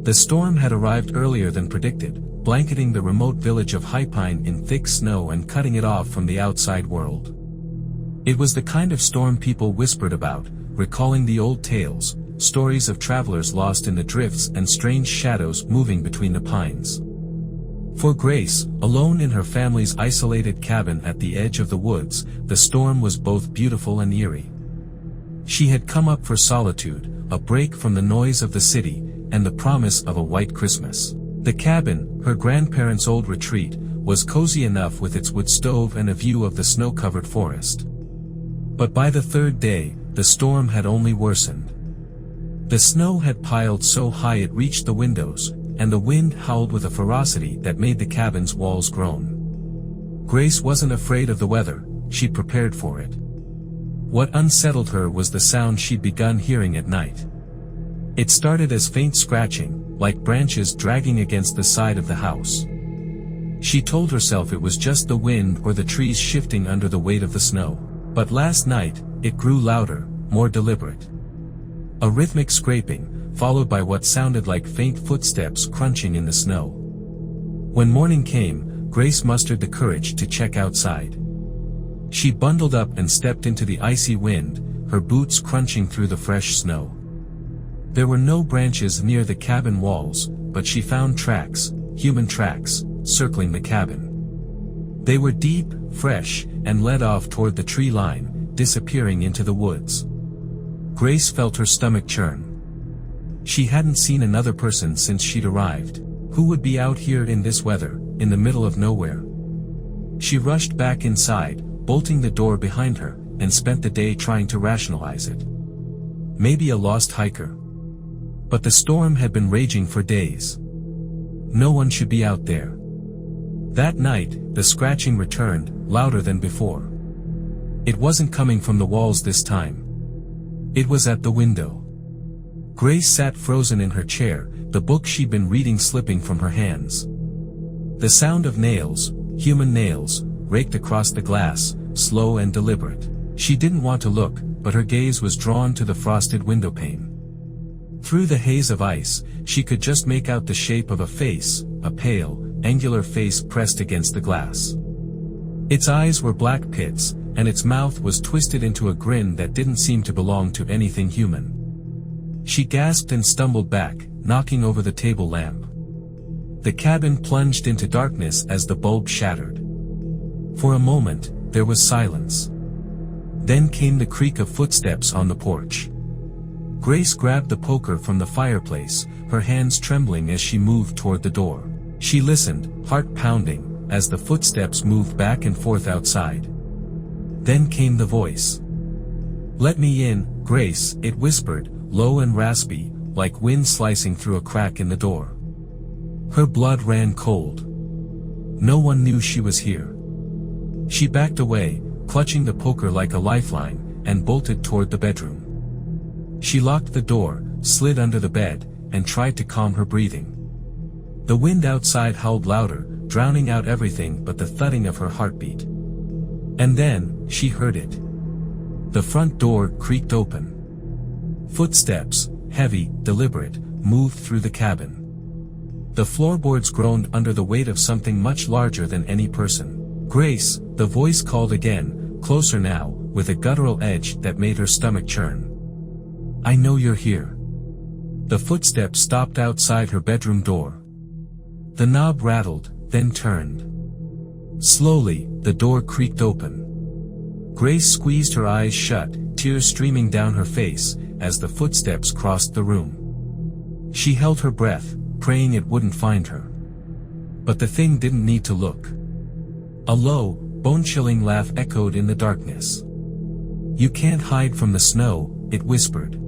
The storm had arrived earlier than predicted, blanketing the remote village of High Pine in thick snow and cutting it off from the outside world. It was the kind of storm people whispered about, recalling the old tales, stories of travelers lost in the drifts and strange shadows moving between the pines. For Grace, alone in her family's isolated cabin at the edge of the woods, the storm was both beautiful and eerie. She had come up for solitude, a break from the noise of the city, and the promise of a white Christmas. The cabin, her grandparents' old retreat, was cozy enough with its wood stove and a view of the snow-covered forest. But by the third day, the storm had only worsened. The snow had piled so high it reached the windows, and the wind howled with a ferocity that made the cabin's walls groan. Grace wasn't afraid of the weather, she'd prepared for it. What unsettled her was the sound she'd begun hearing at night. It started as faint scratching, like branches dragging against the side of the house. She told herself it was just the wind or the trees shifting under the weight of the snow. But last night, it grew louder, more deliberate. A rhythmic scraping, followed by what sounded like faint footsteps crunching in the snow. When morning came, Grace mustered the courage to check outside. She bundled up and stepped into the icy wind, her boots crunching through the fresh snow. There were no branches near the cabin walls, but she found tracks, human tracks, circling the cabin. They were deep, fresh, and led off toward the tree line, disappearing into the woods. Grace felt her stomach churn. She hadn't seen another person since she'd arrived. Who would be out here in this weather, in the middle of nowhere? She rushed back inside, bolting the door behind her, and spent the day trying to rationalize it. Maybe a lost hiker. But the storm had been raging for days. No one should be out there. That night, the scratching returned, louder than before. It wasn't coming from the walls this time. It was at the window. Grace sat frozen in her chair, the book she'd been reading slipping from her hands. The sound of nails, human nails, raked across the glass, slow and deliberate. She didn't want to look, but her gaze was drawn to the frosted windowpane. Through the haze of ice, she could just make out the shape of a face, a pale, angular face pressed against the glass. Its eyes were black pits, and its mouth was twisted into a grin that didn't seem to belong to anything human. She gasped and stumbled back, knocking over the table lamp. The cabin plunged into darkness as the bulb shattered. For a moment, there was silence. Then came the creak of footsteps on the porch. Grace grabbed the poker from the fireplace, her hands trembling as she moved toward the door. She listened, heart pounding, as the footsteps moved back and forth outside. Then came the voice. "Let me in, Grace," it whispered, low and raspy, like wind slicing through a crack in the door. Her blood ran cold. No one knew she was here. She backed away, clutching the poker like a lifeline, and bolted toward the bedroom. She locked the door, slid under the bed, and tried to calm her breathing. The wind outside howled louder, drowning out everything but the thudding of her heartbeat. And then, she heard it. The front door creaked open. Footsteps, heavy, deliberate, moved through the cabin. The floorboards groaned under the weight of something much larger than any person. "Grace," the voice called again, closer now, with a guttural edge that made her stomach churn. "I know you're here." The footsteps stopped outside her bedroom door. The knob rattled, then turned. Slowly, the door creaked open. Grace squeezed her eyes shut, tears streaming down her face, as the footsteps crossed the room. She held her breath, praying it wouldn't find her. But the thing didn't need to look. A low, bone-chilling laugh echoed in the darkness. "You can't hide from the snow," it whispered.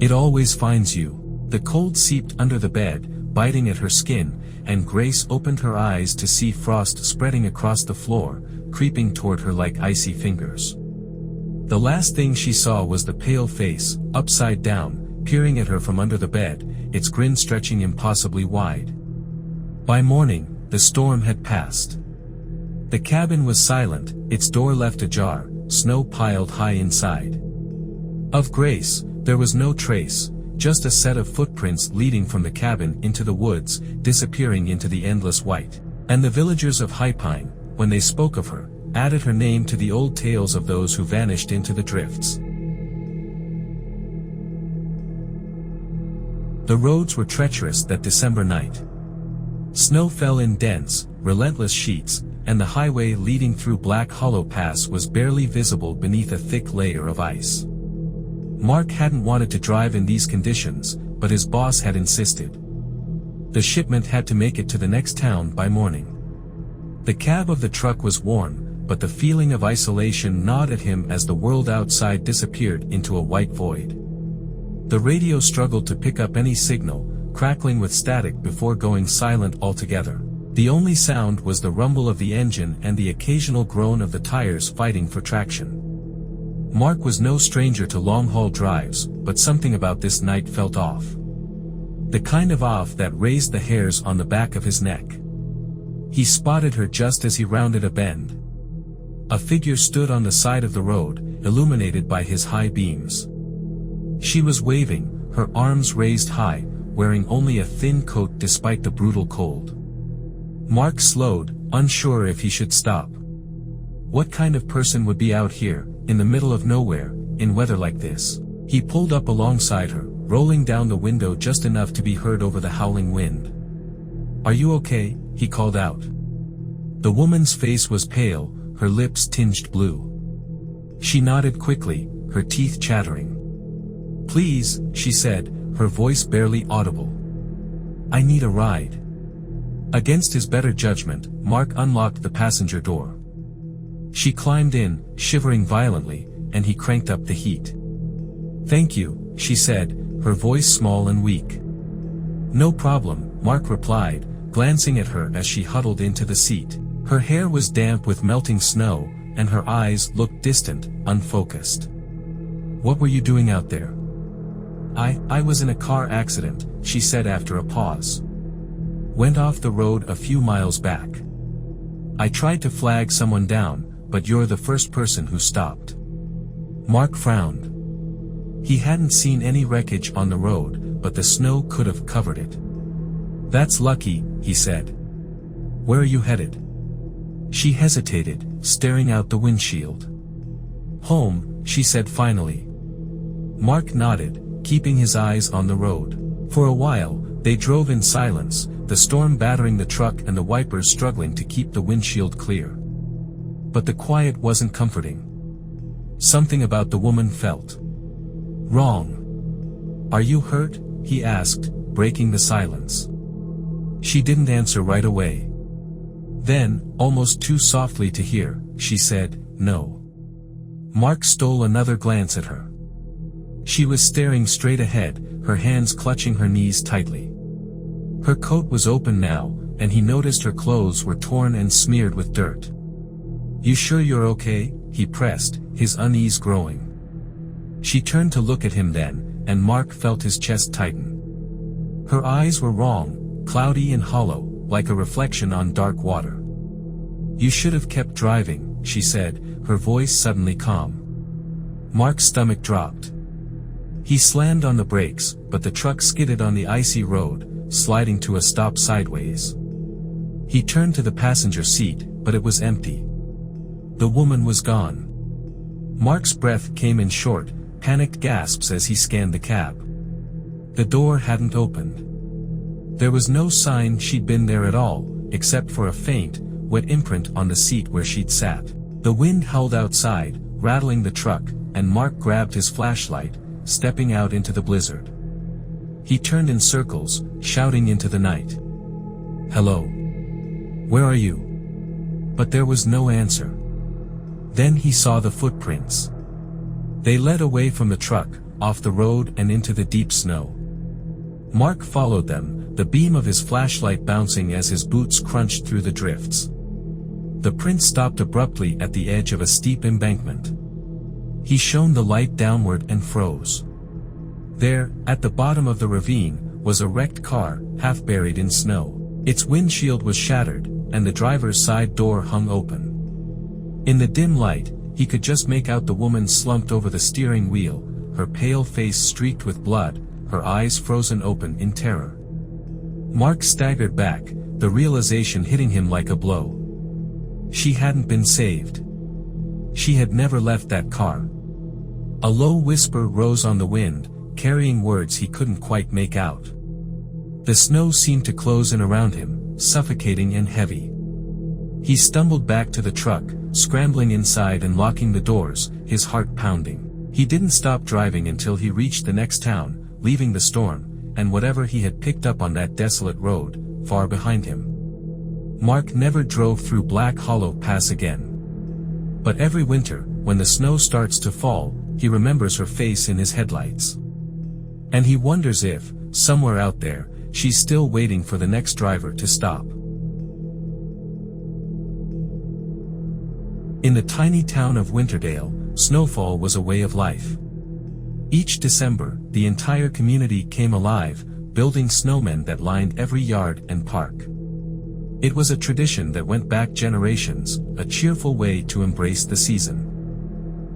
"It always finds you." The cold seeped under the bed, biting at her skin, and Grace opened her eyes to see frost spreading across the floor, creeping toward her like icy fingers. The last thing she saw was the pale face, upside down, peering at her from under the bed, its grin stretching impossibly wide. By morning, the storm had passed. The cabin was silent, its door left ajar, snow piled high inside. Of Grace, there was no trace, just a set of footprints leading from the cabin into the woods, disappearing into the endless white. And the villagers of High Pine, when they spoke of her, added her name to the old tales of those who vanished into the drifts. The roads were treacherous that December night. Snow fell in dense, relentless sheets, and the highway leading through Black Hollow Pass was barely visible beneath a thick layer of ice. Mark hadn't wanted to drive in these conditions, but his boss had insisted. The shipment had to make it to the next town by morning. The cab of the truck was warm, but the feeling of isolation gnawed at him as the world outside disappeared into a white void. The radio struggled to pick up any signal, crackling with static before going silent altogether. The only sound was the rumble of the engine and the occasional groan of the tires fighting for traction. Mark was no stranger to long-haul drives, but something about this night felt off. The kind of off that raised the hairs on the back of his neck. He spotted her just as he rounded a bend. A figure stood on the side of the road, illuminated by his high beams. She was waving, her arms raised high, wearing only a thin coat despite the brutal cold. Mark slowed, unsure if he should stop. What kind of person would be out here, in the middle of nowhere, in weather like this? He pulled up alongside her, rolling down the window just enough to be heard over the howling wind. "Are you okay?" he called out. The woman's face was pale, her lips tinged blue. She nodded quickly, her teeth chattering. "Please," she said, her voice barely audible. "I need a ride." Against his better judgment, Mark unlocked the passenger door. She climbed in, shivering violently, and he cranked up the heat. "Thank you," she said, her voice small and weak. "No problem," Mark replied, glancing at her as she huddled into the seat. Her hair was damp with melting snow, and her eyes looked distant, unfocused. "What were you doing out there?" I was in a car accident," she said after a pause. "Went off the road a few miles back. I tried to flag someone down, but you're the first person who stopped." Mark frowned. He hadn't seen any wreckage on the road, but the snow could have covered it. "That's lucky," he said. "Where are you headed?" She hesitated, staring out the windshield. "Home," she said finally. Mark nodded, keeping his eyes on the road. For a while, they drove in silence, the storm battering the truck and the wipers struggling to keep the windshield clear. But the quiet wasn't comforting. Something about the woman felt wrong. "Are you hurt?" he asked, breaking the silence. She didn't answer right away. Then, almost too softly to hear, she said, "No." Mark stole another glance at her. She was staring straight ahead, her hands clutching her knees tightly. Her coat was open now, and he noticed her clothes were torn and smeared with dirt. "You sure you're okay?" he pressed, his unease growing. She turned to look at him then, and Mark felt his chest tighten. Her eyes were wrong, cloudy and hollow, like a reflection on dark water. "You should have kept driving," she said, her voice suddenly calm. Mark's stomach dropped. He slammed on the brakes, but the truck skidded on the icy road, sliding to a stop sideways. He turned to the passenger seat, but it was empty. The woman was gone. Mark's breath came in short, panicked gasps as he scanned the cab. The door hadn't opened. There was no sign she'd been there at all, except for a faint, wet imprint on the seat where she'd sat. The wind howled outside, rattling the truck, and Mark grabbed his flashlight, stepping out into the blizzard. He turned in circles, shouting into the night. "Hello? Where are you?" But there was no answer. Then he saw the footprints. They led away from the truck, off the road and into the deep snow. Mark followed them, the beam of his flashlight bouncing as his boots crunched through the drifts. The prints stopped abruptly at the edge of a steep embankment. He shone the light downward and froze. There, at the bottom of the ravine, was a wrecked car, half buried in snow. Its windshield was shattered, and the driver's side door hung open. In the dim light, he could just make out the woman slumped over the steering wheel, her pale face streaked with blood, her eyes frozen open in terror. Mark staggered back, the realization hitting him like a blow. She hadn't been saved. She had never left that car. A low whisper rose on the wind, carrying words he couldn't quite make out. The snow seemed to close in around him, suffocating and heavy. He stumbled back to the truck, scrambling inside and locking the doors, his heart pounding. He didn't stop driving until he reached the next town, leaving the storm, and whatever he had picked up on that desolate road, far behind him. Mark never drove through Black Hollow Pass again. But every winter, when the snow starts to fall, he remembers her face in his headlights. And he wonders if, somewhere out there, she's still waiting for the next driver to stop. In the tiny town of Winterdale, snowfall was a way of life. Each December, the entire community came alive, building snowmen that lined every yard and park. It was a tradition that went back generations, a cheerful way to embrace the season.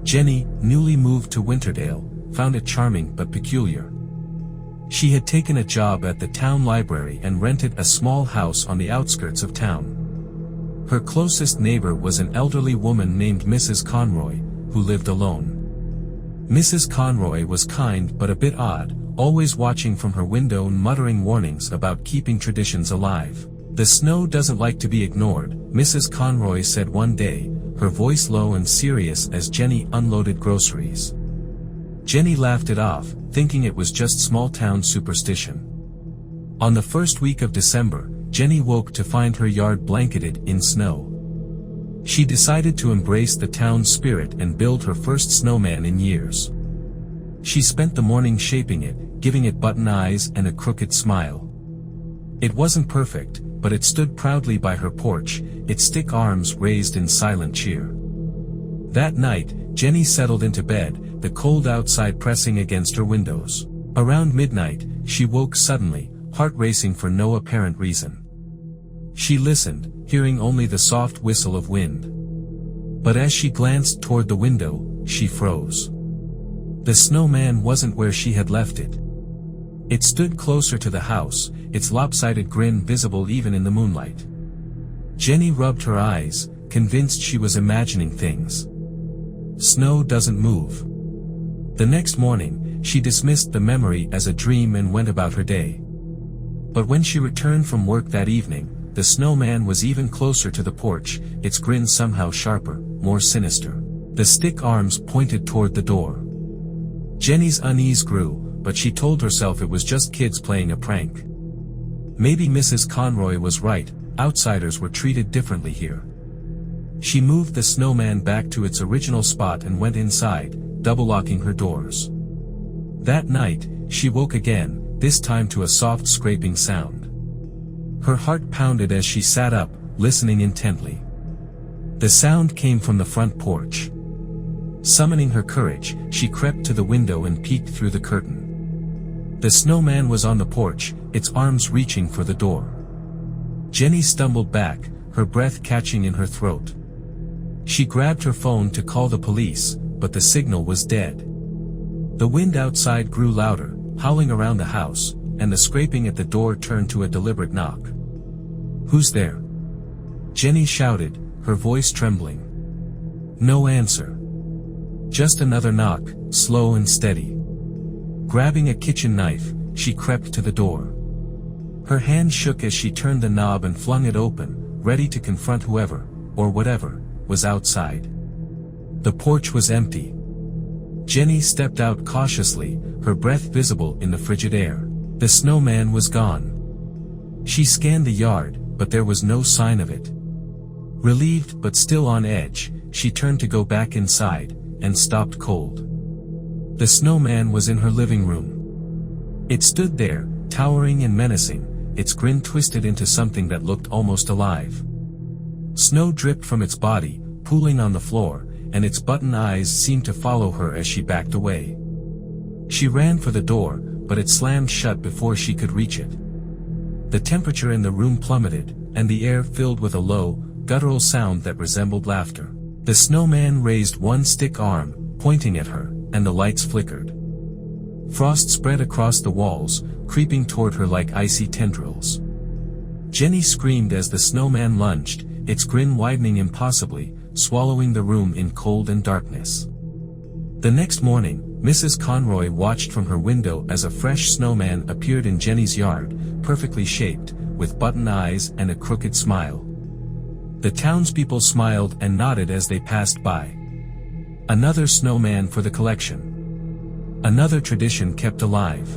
Jenny, newly moved to Winterdale, found it charming but peculiar. She had taken a job at the town library and rented a small house on the outskirts of town. Her closest neighbor was an elderly woman named Mrs. Conroy, who lived alone. Mrs. Conroy was kind but a bit odd, always watching from her window and muttering warnings about keeping traditions alive. "The snow doesn't like to be ignored," Mrs. Conroy said one day, her voice low and serious as Jenny unloaded groceries. Jenny laughed it off, thinking it was just small-town superstition. On the first week of December, Jenny woke to find her yard blanketed in snow. She decided to embrace the town's spirit and build her first snowman in years. She spent the morning shaping it, giving it button eyes and a crooked smile. It wasn't perfect, but it stood proudly by her porch, its stick arms raised in silent cheer. That night, Jenny settled into bed, the cold outside pressing against her windows. Around midnight, she woke suddenly, heart racing for no apparent reason. She listened, hearing only the soft whistle of wind. But as she glanced toward the window, she froze. The snowman wasn't where she had left it. It stood closer to the house, its lopsided grin visible even in the moonlight. Jenny rubbed her eyes, convinced she was imagining things. Snow doesn't move. The next morning, she dismissed the memory as a dream and went about her day. But when she returned from work that evening, the snowman was even closer to the porch, its grin somehow sharper, more sinister. The stick arms pointed toward the door. Jenny's unease grew, but she told herself it was just kids playing a prank. Maybe Mrs. Conroy was right, outsiders were treated differently here. She moved the snowman back to its original spot and went inside, double-locking her doors. That night, she woke again, this time to a soft scraping sound. Her heart pounded as she sat up, listening intently. The sound came from the front porch. Summoning her courage, she crept to the window and peeked through the curtain. The snowman was on the porch, its arms reaching for the door. Jenny stumbled back, her breath catching in her throat. She grabbed her phone to call the police, but the signal was dead. The wind outside grew louder, howling around the house, and the scraping at the door turned to a deliberate knock. "Who's there?" Jenny shouted, her voice trembling. No answer. Just another knock, slow and steady. Grabbing a kitchen knife, she crept to the door. Her hand shook as she turned the knob and flung it open, ready to confront whoever, or whatever, was outside. The porch was empty. Jenny stepped out cautiously, her breath visible in the frigid air. The snowman was gone. She scanned the yard, but there was no sign of it. Relieved but still on edge, she turned to go back inside, and stopped cold. The snowman was in her living room. It stood there, towering and menacing, its grin twisted into something that looked almost alive. Snow dripped from its body, pooling on the floor, and its button eyes seemed to follow her as she backed away. She ran for the door, but it slammed shut before she could reach it. The temperature in the room plummeted, and the air filled with a low, guttural sound that resembled laughter. The snowman raised one stick arm, pointing at her, and the lights flickered. Frost spread across the walls, creeping toward her like icy tendrils. Jenny screamed as the snowman lunged, its grin widening impossibly, swallowing the room in cold and darkness. The next morning, Mrs. Conroy watched from her window as a fresh snowman appeared in Jenny's yard, perfectly shaped, with button eyes and a crooked smile. The townspeople smiled and nodded as they passed by. Another snowman for the collection. Another tradition kept alive.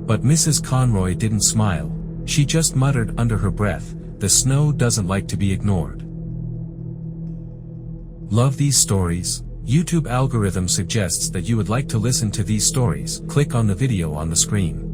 But Mrs. Conroy didn't smile. She just muttered under her breath, "The snow doesn't like to be ignored." Love these stories? YouTube algorithm suggests that you would like to listen to these stories. Click on the video on the screen.